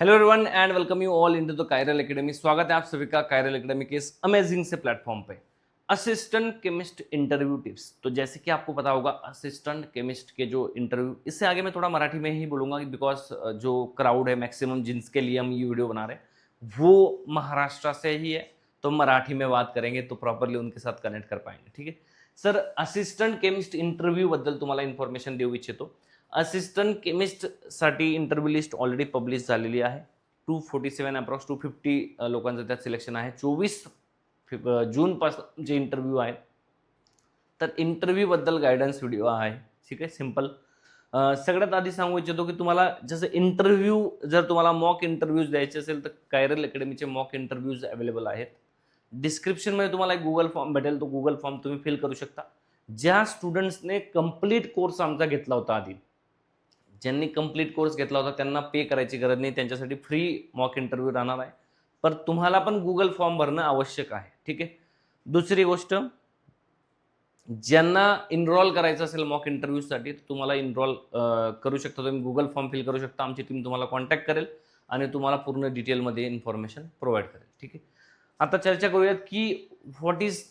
Hello everyone and welcome you all into the Kairal academy. स्वागत है आप सभी का कायरल एकेडमी के इस अमेजिंग से प्लेटफॉर्म पे। Assistant chemist interview tips. तो जैसे कि आपको पता होगा असिस्टेंट केमिस्ट के जो इंटरव्यू, इससे आगे मैं थोड़ा मराठी में ही बोलूंगा बिकॉज जो क्राउड है मैक्सिमम जिनके लिए हम ये वीडियो बना रहे हैं वो महाराष्ट्र से ही है, तो मराठी में बात करेंगे तो प्रॉपरली उनके साथ कनेक्ट कर पाएंगे। ठीक है सर, असिस्टंट केमिस्ट इंटरव्ह्यू बद्दल तुम्हाला इन्फॉर्मेशन देऊ इच्छितो। असिस्टंट केमिस्टसाठी इंटरव्ह्यू लिस्ट ऑलरेडी पब्लिश झालेली आहे। 247 अप्रॉक्स 250 लोकांचं त्यात सिलेक्शन आहे। 24 जून पासून जे इंटरव्ह्यू आहेत, तर इंटरव्ह्यू बद्दल गायडन्स व्हिडिओ आहे। ठीक आहे, सिंपल। सगळ्यात आधी सांगू इच्छितो की तुम्हाला जसं इंटरव्ह्यू, जर तुम्हाला मॉक इंटरव्ह्यूज द्यायचे असेल तर कायरल अकॅडमीचे मॉक इंटरव्ह्यूज अवेलेबल आहेत। डिस्क्रिप्शनमध्ये तुम्हाला एक गुगल फॉर्म भेटेल, तो गुगल फॉर्म तुम्ही फिल करू शकता। ज्या स्टुडंट्सने कंप्लीट कोर्स आमचा घेतला होता, आधी ज्यांनी कंप्लीट कोर्स घेतला होता त्यांना पे करायची गरज नाही, त्यांच्यासाठी फ्री मॉक इंटरव्ह्यू राहणार आहे। पण तुम्हाला पण गुगल फॉर्म भरणं आवश्यक आहे। ठीक आहे, दुसरी गोष्ट, ज्यांना इनरोल करायचं असेल मॉक इंटरव्ह्यूसाठी तुम्हाला इनरोल करू शकता, तुम्ही गुगल फॉर्म फिल करू शकता। आमची टीम तुम्हाला कॉन्टॅक्ट करेल आणि तुम्हाला पूर्ण डिटेलमध्ये इन्फॉर्मेशन प्रोव्हाइड करेल। ठीक आहे, आता चर्चा करूयात की व्हॉट इज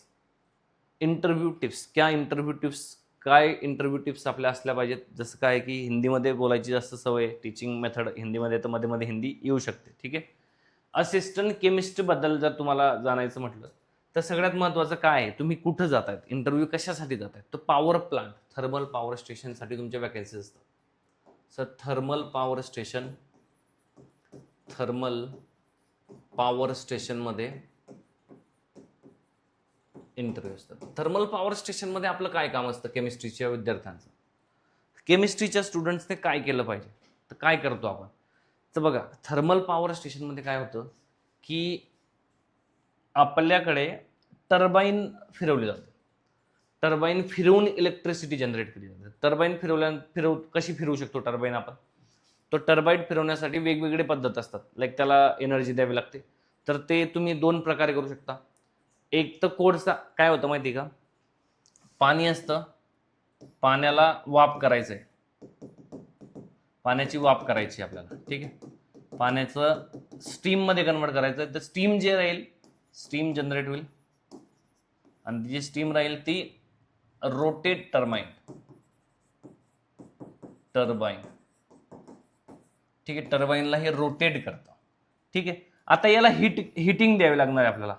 इंटरव्ह्यू टिप्स। क्या इंटरव्ह्यू टिप्स, काय इंटरव्ह्यू टिप्स आपल्या असल्या पाहिजेत। जसं काय की हिंदीमध्ये बोलायची जास्त सवय, टीचिंग मेथड हिंदीमध्ये, तर मध्ये मध्ये हिंदी येऊ शकते। ठीक आहे, असिस्टंट केमिस्टबद्दल जर तुम्हाला जाणायचं म्हटलं तर सगळ्यात महत्त्वाचं काय आहे, तुम्ही कुठं जात आहेत, इंटरव्ह्यू कशासाठी जात आहेत। तर पॉवर प्लांट, थर्मल पॉवर स्टेशनसाठी तुमच्या वॅकन्सी असतात। सर थर्मल पॉवर स्टेशनमध्ये इंटरव्ह्यू असतात। थर्मल पॉवर स्टेशनमध्ये आपलं काय काम असतं केमिस्ट्रीच्या विद्यार्थ्यांचं, केमिस्ट्रीच्या स्टुडंट्सने काय केलं पाहिजे, तर काय करतो आपण। तर बघा, थर्मल पॉवर स्टेशनमध्ये काय होतं की आपल्याकडे टर्बाईन फिरवली जाते। टर्बाईन फिरवून इलेक्ट्रिसिटी जनरेट केली जाते। टर्बाईन कशी फिरवू शकतो टर्बाईन आपण, तो टर्बाईन फिरवण्यासाठी वेगवेगळे पद्धत असतात, लाईक त्याला एनर्जी द्यावी लागते। तर ते तुम्ही दोन प्रकारे करू शकता। एक तर कोळसा, काय होतं माहिती का, पाणी असतं, पाण्याला वाफ करायचंय, पाण्याची वाफ करायची आपल्याला। ठीक आहे, पाण्याचं स्टीम मध्ये कन्वर्ट करायचं, तर स्टीम जे राहील, स्टीम जनरेट होईल आणि जी स्टीम राहील ती रोटेट टर्बाईन। ठीक आहे, टर्बाईनला हे रोटेट करतं। ठीक आहे, आता याला हिटिंग द्यावी लागणार आहे आपल्याला,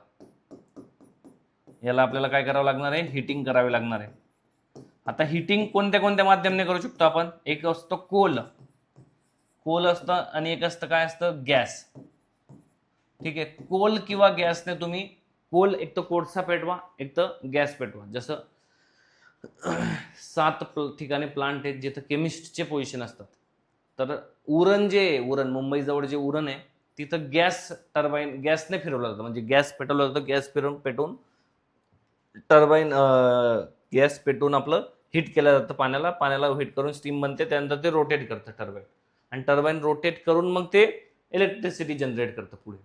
याला आपल्याला काय करावं लागणार आहे, हिटिंग करावी लागणार आहे। आता हिटिंग कोणत्या कोणत्या माध्यमाने करू शकतो आपण, एक असतं कोल असतं आणि एक असतं काय असतं, गॅस। ठीक आहे, कोल किंवा गॅसने तुम्ही, कोल एक तर कोळसा पेटवा, एक तर गॅस पेटवा। जसं 7 ठिकाणी प्लांट आहेत जिथं केमिस्टचे पोझिशन असतात। तर उरण मुंबई जवळ जे उरण आहे तिथं गॅस टर्बाईन गॅसने फिरवलं जातं, म्हणजे गॅस पेटवलं जातं, गॅस पेटवून टर्बाईन गॅस पेटवून आपलं हिट केलं जातं, पाण्याला हिट करून स्टीम बनते, त्यानंतर ते रोटेट करतं टर्बाईन, आणि टर्बाईन रोटेट करून मग ते इलेक्ट्रिसिटी जनरेट करतं पुढे।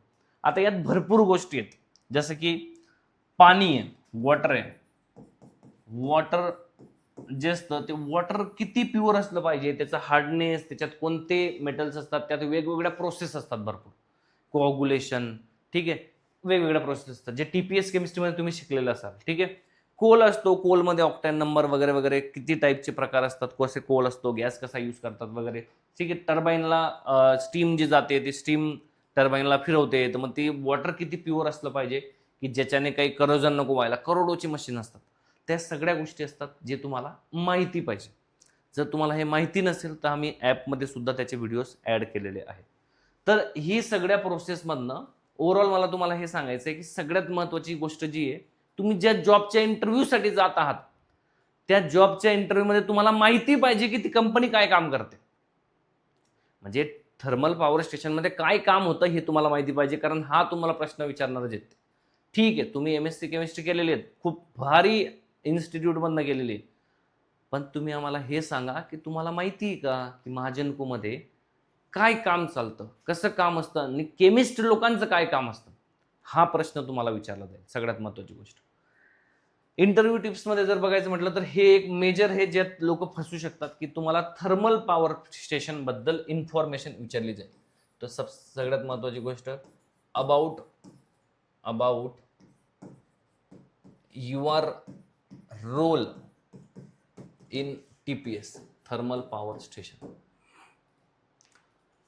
आता यात भरपूर गोष्टी आहेत, जसं की पाणी आहे, वॉटर आहे। वॉटर जे असतं ते वॉटर किती प्युअर असलं पाहिजे, त्याचा हार्डनेस, त्याच्यात कोणते मेटल्स असतात, त्यात वेगवेगळ्या प्रोसेस असतात भरपूर, कोऑग्युलेशन। ठीक आहे, वेगवेगळ्या प्रोसेस असतात जे टीपीएस केमिस्ट्रीमध्ये तुम्ही शिकलेलं असाल। ठीक आहे, कोल असतो, कोलमध्ये ऑक्टॅन नंबर वगैरे वगैरे किती टाईपचे प्रकार असतात, कसे कोल असतो, गॅस कसा यूज करतात वगैरे। ठीक आहे, टर्बाईनला स्टीम जी जाते ती स्टीम टर्बाईनला फिरवते, तर मग ती वॉटर किती प्युअर असलं पाहिजे की ज्याच्याने काही करोजन नको व्हायला, करोडोची मशीन असतात, त्या सगळ्या गोष्टी असतात जे तुम्हाला माहिती पाहिजे। जर तुम्हाला हे माहिती नसेल तर आम्ही ॲपमध्ये सुद्धा त्याचे व्हिडिओज ॲड केलेले आहेत। तर ही सगळ्या प्रोसेसमधनं ओव्हरऑल मला तुम्हाला हे सांगायचं आहे की सगळ्यात महत्त्वाची गोष्ट जी आहे, तुम्ही ज्या जॉबच्या इंटरव्ह्यूसाठी जात आहात त्या जॉबच्या इंटरव्ह्यूमध्ये तुम्हाला माहिती पाहिजे की ती कंपनी काय काम करते, म्हणजे थर्मल पॉवर स्टेशनमध्ये काय काम होतं हे तुम्हाला माहिती पाहिजे, कारण हा तुम्हाला प्रश्न विचारणारच येते। ठीक आहे, तुम्ही एमएससी केमिस्ट्री केलेली आहेत, खूप भारी इन्स्टिट्यूटमधनं केलेली आहे, पण तुम्ही आम्हाला हे सांगा की तुम्हाला माहिती आहे का की महाजनकोमध्ये काय काम चालतं, कसं काम असतं आणि केमिस्ट लोकांचं काय काम असतं, हा प्रश्न तुम्हाला विचारला जाईल। सगळ्यात महत्त्वाची गोष्ट इंटरव्ह्यू टिप्समध्ये जर बघायचं म्हटलं तर हे एक मेजर हे ज्यात लोक फसू शकतात की तुम्हाला थर्मल पॉवर स्टेशन बद्दल इन्फॉर्मेशन विचारली जाईल। तर सगळ्यात महत्वाची गोष्ट about your role in TPS, thermal power station.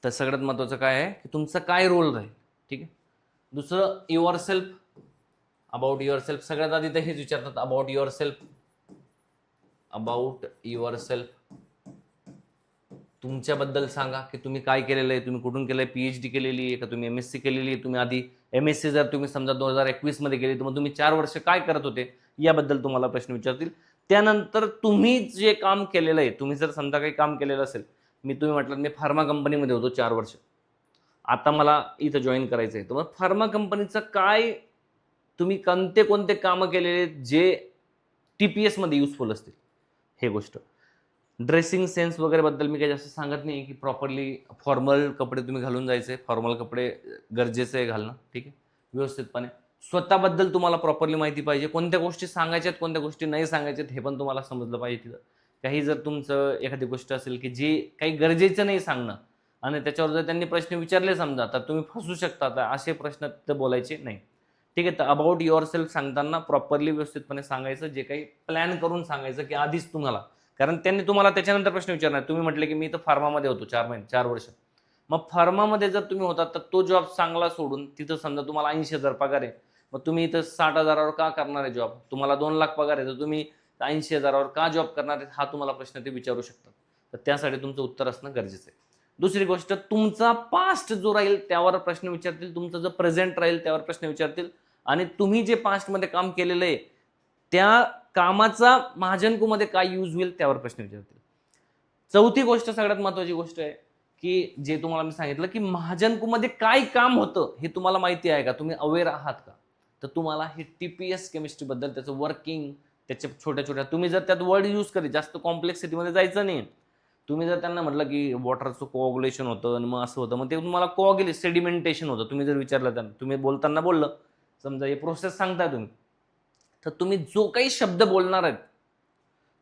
तर सगळ्यात महत्वाचं काय आहे की तुमचा काय रोल राहील. ठीक आहे. दुसरं your self, about your self. सगळ्यात आधी तर हेच विचारतात अबाउट युअर सेल्फ. तुमच्याबद्दल सांगा की तुम्ही काय केलेलं आहे, तुम्ही कुठून केलंय, PhD केलेली आहे का, तुम्ही MSc केलेली आहे, तुम्ही आधी MSc जर तुम्ही समजा 2021 मध्ये केली तर मग तुम्ही 4 वर्ष काय करत होते याबद्दल तुम्हाला प्रश्न विचारतील. त्यानंतर तुम्ही जे काम केलेलं आहे, तुम्ही जर समजा काही काम केलेलं असेल, तुम्ही म्हटलं मी फार्मा कंपनीमध्ये होतो 4 वर्ष, आता मला इथं जॉईन करायचं आहे, तर मग फार्मा कंपनीचं काय, तुम्ही कोणते कामं केलेले जे TPS मध्ये युजफुल असतील हे गोष्ट. ड्रेसिंग सेन्स वगैरे बद्दल मी काही जास्त सांगत नाही की प्रॉपरली फॉर्मल कपडे तुम्ही घालून जायचे, फॉर्मल कपडे गरजेचं आहे घालणं. ठीक आहे. व्यवस्थितपणे स्वतःबद्दल तुम्हाला प्रॉपरली माहिती पाहिजे, कोणत्या गोष्टी सांगायच्यात कोणत्या गोष्टी नाही सांगायच्यात हे पण तुम्हाला समजलं पाहिजे. तिथं काही जर तुमचं एखादी गोष्ट असेल की जी काही गरजेचं नाही सांगणं आणि त्याच्यावर जर त्यांनी प्रश्न विचारले समजा तर तुम्ही फसू शकता, तर असे प्रश्न तिथं बोलायचे नाही. ठीक आहे. तर अबाउट युअर सेल्फ सांगताना प्रॉपरली व्यवस्थितपणे सांगायचं, जे काही प्लॅन करून सांगायचं की आधीच तुम्हाला, कारण त्यांनी तुम्हाला त्याच्यानंतर प्रश्न विचारणार. तुम्ही म्हटले की मी तर फार्मामध्ये होतो 4 वर्ष, मग फार्मामध्ये जर तुम्ही होता तर तो जॉब चांगला सोडून तिथं समजा तुम्हाला 80,000 पगार आहे, मग तुम्ही इथं 60,000वर का करणार आहे जॉब, तुम्हाला 2 लाख पगार आहे तर तुम्ही 80,000वर का जॉब करणार आहे, हा तुम्हाला प्रश्न ते विचारू शकतात. तर त्यासाठी तुमचं उत्तर असणं गरजेचं आहे. दुसरी गोष्ट, तुमचा पास्ट जो राहील त्यावर प्रश्न विचारतील, तुमचं जो प्रेझेंट राहील त्यावर प्रश्न विचारतील, आणि तुम्ही जे पास्टमध्ये काम केलेलं आहे त्या कामाचा महाजनकोमध्ये काय यूज होईल त्यावर प्रश्न विचारतील. चौथी गोष्ट, सगळ्यात महत्वाची गोष्ट आहे की जे तुम्हाला मी सांगितलं की महाजनकोमध्ये काय काम होतं हे तुम्हाला माहिती आहे का, तुम्ही अवेअर आहात का. तर तुम्हाला हे TPS केमिस्ट्री बद्दल, त्याचं वर्किंग, त्याच्या छोट्या छोट्या, तुम्ही जर त्यात वर्ड यूज करी, जास्त कॉम्प्लेक्सिटीमध्ये जायचं नाही. तुम्ही जर त्यांना म्हटलं की वॉटरचं कोऑग्युलेशन होतं आणि मग असं होतं, मग ते तुम्हाला सेडिमेंटेशन होतं. तुम्ही जर विचारलं त्यांना, तुम्ही बोलताना बोललं, समजा हे प्रोसेस सांगताय तुम्ही, तर तुम्ही जो काही शब्द बोलणार आहेत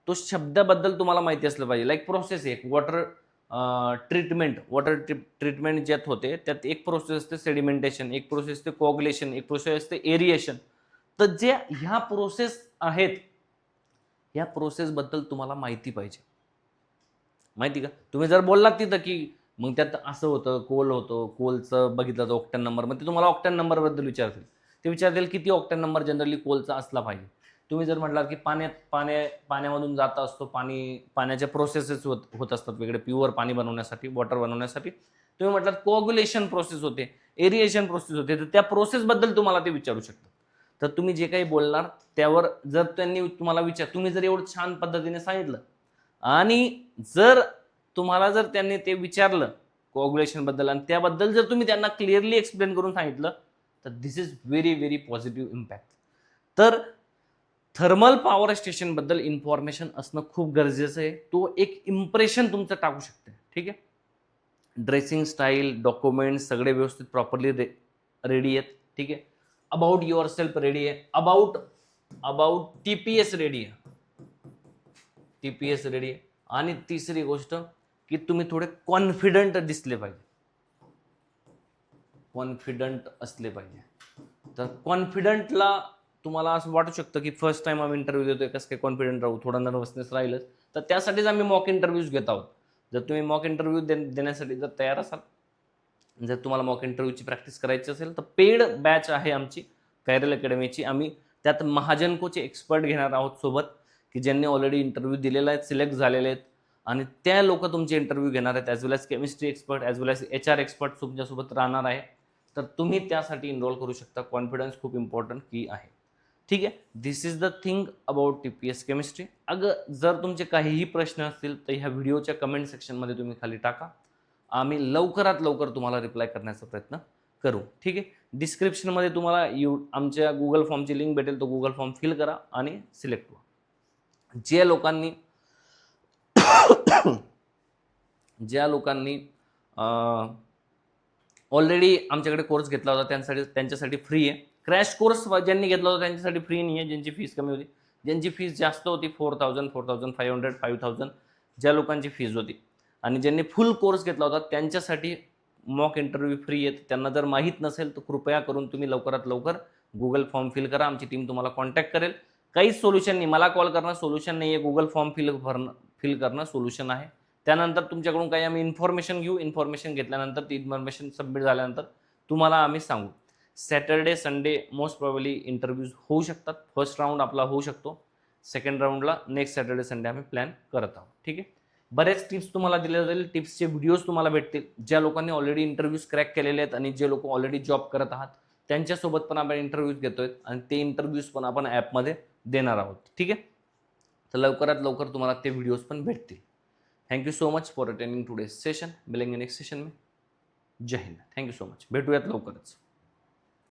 तो शब्दाबद्दल तुम्हाला माहिती असलं पाहिजे. लाईक प्रोसेस आहे, वॉटर ट्रीटमेंट ज्यात होते त्यात एक प्रोसेस असते सेडिमेंटेशन, एक प्रोसेस असते कोऑग्युलेशन, एक प्रोसेस असते एरिएशन. तर जे ह्या प्रोसेस आहेत, ह्या प्रोसेसबद्दल तुम्हाला माहिती पाहिजे. माहिती का. तुम्ही जर बोललात तिथं की मग त्यात असं होतं, कोल होतं, कोलचं बघितलं तर ऑक्टॅन नंबर, मग ते तुम्हाला ऑक्टॅन नंबरबद्दल विचारतील. ते विचारतील किती ऑक्टॅन नंबर जनरली कोलचा असला पाहिजे. तुम्ही जर म्हटलात की पाण्यामधून जात असतो, पाण्याच्या प्रोसेसेस होत असतात वेगळे, प्युअर पाणी बनवण्यासाठी, वॉटर बनवण्यासाठी. तुम्ही म्हटलात कोऑग्युलेशन प्रोसेस होते, एरिएशन प्रोसेस होते, तर त्या प्रोसेसबद्दल तुम्हाला ते विचारू शकतात. तर तुम्ही जे काही बोलणार त्यावर जर त्यांनी तुम्हाला तुम्ही जर एवढं छान पद्धतीने सांगितलं आणि जर त्यांनी ते विचारलं कोऑग्युलेशन बद्दल आणि त्याबद्दल जर तुम्ही त्यांना क्लिअरली एक्सप्लेन करून सांगितलं, तर this is very very positive impact. तर थर्मल पॉवर स्टेशन बद्दल इन्फॉर्मेशन असणं खूप गरजेचं आहे. तो एक इम्प्रेशन तुमचं टाकू शकते. ठीक आहे. ड्रेसिंग स्टाईल, डॉक्युमेंट्स सगळे व्यवस्थित प्रॉपरली रेडी आहेत. ठीक आहे. अबाउट युअर सेल्फ रेडी आहे. अबाउट TPS रेडी आहे. TPS रेडी आहे. आणि तिसरी गोष्ट की तुम्ही थोडे कॉन्फिडंट दिसले पाहिजे, कॉन्फिडंट असले पाहिजे. तर कॉन्फिडंटला तुम्हाला असं वाटू शकतं की फर्स्ट टाइम आम्ही इंटरव्ह्यू देतोय, कसं काय कॉन्फिडंट राहू, थोडा नर्वसनेस राहीलच. तर त्यासाठीच आम्ही मॉक इंटरव्ह्यूज घेत आहोत. जर तुम्ही मॉक इंटरव्ह्यू देण्यासाठी जर तयार असाल, जर तुम्हाला मॉक इंटरव्ह्यूची प्रॅक्टिस करायची असेल, तर पेड बॅच आहे आमची कायरल अकॅडमीची. आम्ही त्यात महाजनकोचे एक्सपर्ट घेणार आहोत सोबत, की ज्यांनी ऑलरेडी इंटरव्ह्यू दिलेला आहे, सिलेक्ट झालेले आहेत, आणि त्या लोक तुमचे इंटरव्ह्यू घेणार आहेत. ॲज वेल एज केमिस्ट्री एक्सपर्ट, ॲज वेल एज HR एक्सपर्ट तुमच्यासोबत राहणार आहे. तर तुम्ही त्यासाठी इनरोल करू शकता. कॉन्फिडन्स खूप इम्पॉर्टंट की आहे. ठीक आहे. This is the thing about TPS chemistry. जर तुमचे काहीही प्रश्न असतील तर ह्या व्हिडिओच्या कमेंट सेक्शनमध्ये तुम्ही खाली टाका. आम्ही लवकरात लवकर तुम्हाला रिप्लाय करण्याचा प्रयत्न करू. ठीक आहे. डिस्क्रिप्शनमध्ये तुम्हाला आमच्या गुगल फॉर्मची लिंक भेटेल, तो गुगल फॉर्म फिल करा आणि सिलेक्ट व्हा. ज्या लोकांनी ऑलरेडी आमच्याकडे कोर्स घेतला होता त्यांच्यासाठी फ्री आहे. क्रॅश कोर्स ज्यांनी घेतला होता त्यांच्यासाठी फ्री नाही आहे, ज्यांची फीस कमी होती. ज्यांची फीस जास्त होती 4,000, 4,500, 5,000, ज्या लोकांची फीस होती, आणि ज्यांनी फुल कोर्स घेतला होता त्यांच्यासाठी मॉक इंटरव्ह्यू फ्री आहेत. त्यांना जर माहीत नसेल तर कृपया करून तुम्ही लवकरात लवकर गुगल फॉर्म फिल करा. आमची टीम तुम्हाला कॉन्टॅक्ट करेल. काहीच सोल्युशन नाही, मला कॉल करणं सोल्युशन नाही आहे, गुगल फॉर्म फिल करणं सोल्युशन आहे. त्यानंतर तुमच्याकडून काही आम्ही इन्फॉर्मेशन घेऊ. इन्फॉर्मेशन घेतल्यानंतर ती इन्फॉर्मेशन सबमिट झाल्यानंतर तुम्हाला आम्ही सांगू. Saturday Sunday most probably interviews होऊ शकतात. फर्स्ट राऊंड आपला होऊ शकतो. सेकंड राऊंडला नेक्स्ट सॅटर्डे संडे आम्ही प्लॅन करत आहोत. ठीक आहे. बरेच टिप्स तुम्हाला दिले जातील. टिप्सचे व्हिडिओज तुम्हाला भेटतील. ज्या लोकांनी ऑलरेडी इंटरव्ह्यूज क्रॅक केलेले आहेत आणि जे लोक ऑलरेडी जॉब करत आहात त्यांच्यासोबत पण आपण इंटरव्ह्यूज घेतोय आणि ते इंटरव्ह्यूज पण आपण ॲपमध्ये देणार आहोत. ठीक आहे. तर लवकरात लवकर तुम्हाला ते व्हिडिओज पण भेटतील. Thank you so much for attending today's session. मिलेंगे नेक्स्ट सेशन में. जय हिंद. Thank you so much. भेटूयात लवकरच.